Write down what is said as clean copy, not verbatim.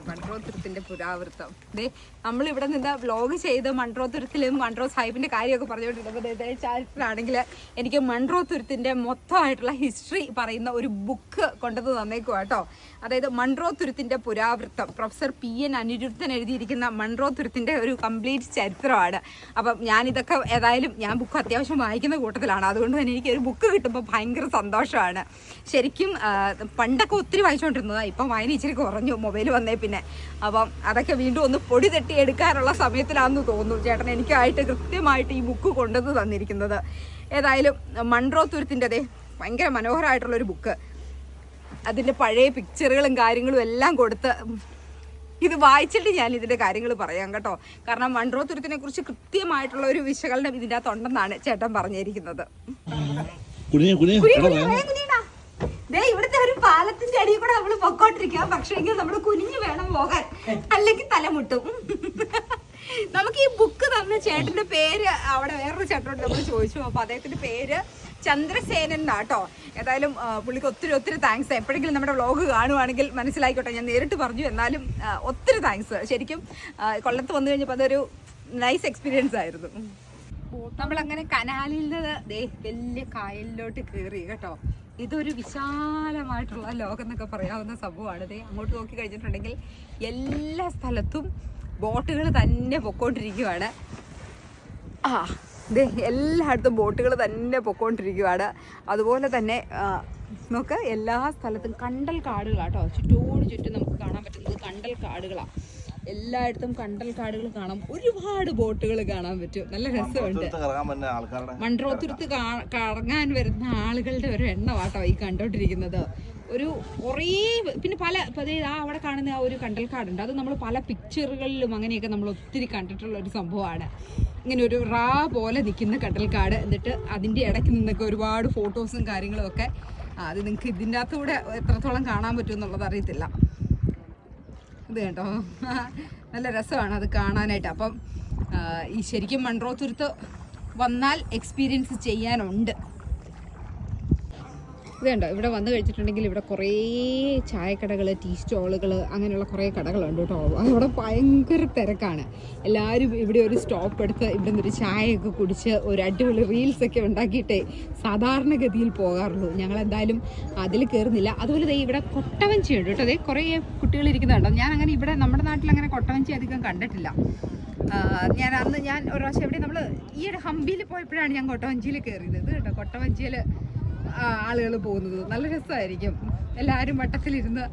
മൺട്രോത്തുരുത്തിന്റെ പുരാവൃത്തം. നമ്മളിവിടെ നിന്ന് വ്ലോഗ് ചെയ്ത് മൺട്രോത്തുരുത്തിലും മൺട്രോ സാഹിബിന്റെ കാര്യമൊക്കെ പറഞ്ഞുകൊണ്ടിരുന്നപ്പോൾ ചാരിത്രമാണെങ്കിൽ എനിക്ക് മൺട്രോത്തുരുത്തിന്റെ മൊത്തമായിട്ടുള്ള ഹിസ്റ്ററി പറയുന്ന ഒരു ബുക്ക് കൊണ്ടുവന്ന് തന്നേക്കുക കേട്ടോ. അതായത് മൺട്രോത്തുരുത്തിന്റെ പുരാവൃത്തം, പ്രൊഫസർ PN അനിരുദ്ധൻ എഴുതിയിരിക്കുന്ന മൺട്രോത്തുരുത്തിന്റെ ഒരു കംപ്ലീറ്റ് ചരിത്രമാണ്. അപ്പം ഞാനിതൊക്കെ ഏതായാലും ഞാൻ ബുക്ക് അത്യാവശ്യം വായിക്കുന്ന കൂട്ടത്തിലാണ്. അതുകൊണ്ട് തന്നെ എനിക്ക് ഒരു ബുക്ക് കിട്ടുമ്പോൾ ഭയങ്കര സന്തോഷമാണ്. ശരിക്കും പണ്ടൊക്കെ ഒത്തിരി വായിച്ചുകൊണ്ടിരുന്നതാണ്. ഇപ്പം വായന ഇച്ചിരി കുറഞ്ഞു മൊബൈൽ വന്നേ പിന്നെ. അപ്പം അതൊക്കെ വീണ്ടും ഒന്ന് പൊടി തട്ടി എടുക്കാനുള്ള സമയത്തിലാണെന്ന് തോന്നുന്നു ചേട്ടൻ എനിക്കായിട്ട് കൃത്യമായിട്ട് ഈ ബുക്ക് കൊണ്ടുവന്ന് തന്നിരിക്കുന്നത്. ഏതായാലും മൺട്രോത്തുരുത്തിൻ്റെ ഭയങ്കര മനോഹരമായിട്ടുള്ളൊരു ബുക്ക്. അതിൻ്റെ പഴയ പിക്ചറുകളും കാര്യങ്ങളും എല്ലാം കൊടുത്ത് ഇത് വായിച്ചിട്ട് ഞാൻ ഇതിൻ്റെ കാര്യങ്ങൾ പറയാം കേട്ടോ. കാരണം മൺട്രോത്തുരുത്തിനെ കുറിച്ച് കൃത്യമായിട്ടുള്ള ഒരു വിശകലനം ഇതിൻ്റെ അകത്തുണ്ടെന്നാണ് ചേട്ടൻ പറഞ്ഞിരിക്കുന്നത്. ഇവിടുത്തെ ഒരു പാലത്തിന്റെ അടിയിൽ കൂടെ നമ്മള് പൊക്കോണ്ടിരിക്കുക. പക്ഷേ നമ്മള് കുനിഞ്ഞു വേണം പോകാൻ, അല്ലെങ്കിൽ തലമുട്ടും. നമുക്ക് ഈ ബുക്ക് തന്ന ചേട്ടന്റെ പേര് അവിടെ വേറൊരു ചേട്ടനോട് നമ്മൾ ചോദിച്ചു. അപ്പൊ അദ്ദേഹത്തിന്റെ പേര് ചന്ദ്രസേനൻ എന്നാട്ടോ. ഏതായാലും പുള്ളിക്ക് ഒത്തിരി ഒത്തിരി താങ്ക്സ്. എപ്പോഴെങ്കിലും നമ്മുടെ വ്ളോഗ് കാണുവാണെങ്കിൽ മനസ്സിലായിക്കോട്ടെ, ഞാൻ നേരിട്ട് പറഞ്ഞു. എന്നാലും ഒത്തിരി താങ്ക്സ്. ശരിക്കും കൊല്ലത്ത് വന്നു കഴിഞ്ഞപ്പോൾ അതൊരു നൈസ് എക്സ്പീരിയൻസ് ആയിരുന്നു. നമ്മളങ്ങനെ കനാലിൽ നിന്ന് വലിയ കായലിലോട്ട് കയറി കേട്ടോ. ഇതൊരു വിശാലമായിട്ടുള്ള ലോകം എന്നൊക്കെ പറയാവുന്ന സംഭവമാണ്. അങ്ങോട്ട് നോക്കി കഴിഞ്ഞിട്ടുണ്ടെങ്കിൽ എല്ലാ സ്ഥലത്തും ബോട്ടുകൾ തന്നെ പൊക്കോണ്ടിരിക്കുവാണ്. എല്ലായിടത്തും ബോട്ടുകൾ തന്നെ പൊക്കോണ്ടിരിക്കുവാണ്. അതുപോലെ തന്നെ നമുക്ക് എല്ലാ സ്ഥലത്തും കണ്ടൽ കാടുകളാട്ടോ. ചുറ്റോട് ചുറ്റും നമുക്ക് കാണാൻ പറ്റുന്നത് കണ്ടൽ കാടുകളാണ്. എല്ലായിടത്തും കണ്ടൽ കാടുകൾ കാണാം. ഒരുപാട് ബോട്ടുകൾ കാണാൻ പറ്റും. നല്ല രസമുണ്ട്. മൺട്രോത്തുരുത്ത് കറങ്ങാൻ വരുന്ന ആളുകളുടെ ഒരു എണ്ണമാട്ടോ ഈ കണ്ടോണ്ടിരിക്കുന്നത്. ഒരു കുറേ പിന്നെ പല അവിടെ കാണുന്ന ആ ഒരു കണ്ടൽക്കാടുണ്ട്. അത് നമ്മൾ പല പിക്ചറുകളിലും അങ്ങനെയൊക്കെ നമ്മൾ ഒത്തിരി കണ്ടിട്ടുള്ള ഒരു സംഭവമാണ്. ഇങ്ങനെ ഒരു റാ പോലെ നിൽക്കുന്ന കണ്ടൽക്കാട്. എന്നിട്ട് അതിൻ്റെ ഇടയ്ക്ക് നിന്നൊക്കെ ഒരുപാട് ഫോട്ടോസും കാര്യങ്ങളും ഒക്കെ. അത് നിങ്ങൾക്ക് ഇതിൻ്റെ അകത്തൂടെ എത്രത്തോളം കാണാൻ പറ്റും എന്നുള്ളത് അറിയത്തില്ല. ഇത് കേട്ടോ, നല്ല രസമാണ് അത് കാണാനായിട്ട്. അപ്പം ഈ ശരിക്കും മൺട്രോത്തുരുത്ത് വന്നാൽ എക്സ്പീരിയൻസ് ചെയ്യാനുണ്ട്. ഇത് കണ്ടോ, ഇവിടെ വന്നു കഴിച്ചിട്ടുണ്ടെങ്കിൽ ഇവിടെ കുറേ ചായക്കടകൾ, ടീ സ്റ്റോളുകൾ, അങ്ങനെയുള്ള കുറേ കടകളുണ്ട് കേട്ടോ. അവിടെ ഭയങ്കര തിരക്കാണ്. എല്ലാവരും ഇവിടെ ഒരു സ്റ്റോപ്പ് എടുത്ത് ഇവിടെ നിന്നൊരു ചായയൊക്കെ കുടിച്ച് ഒരു അടിപൊളി റീൽസൊക്കെ ഉണ്ടാക്കിയിട്ടേ സാധാരണഗതിയിൽ പോകാറുള്ളൂ. ഞങ്ങൾ എന്തായാലും അതിൽ കയറുന്നില്ല. അതുപോലെ ഇവിടെ കൊട്ടവഞ്ചി ഉണ്ട് കേട്ടോ. കുറേ കുട്ടികൾ ഇരിക്കുന്നുണ്ടോ. ഞാൻ അങ്ങനെ ഇവിടെ നമ്മുടെ നാട്ടിൽ അങ്ങനെ കൊട്ടവഞ്ചി അധികം കണ്ടിട്ടില്ല. ഞാൻ ഒരു പ്രാവശ്യം എവിടെ നമ്മൾ ഈ ഒരു ഹംപിയിൽ പോയപ്പോഴാണ് ഞാൻ കൊട്ടവഞ്ചിയിൽ കയറിയത്. ഇത് കേട്ടോ, കൊട്ടവഞ്ചിയിൽ ആളുകൾ പോകുന്നത് നല്ല രസമായിരിക്കും. എല്ലാവരും വട്ടത്തിലിരുന്ന്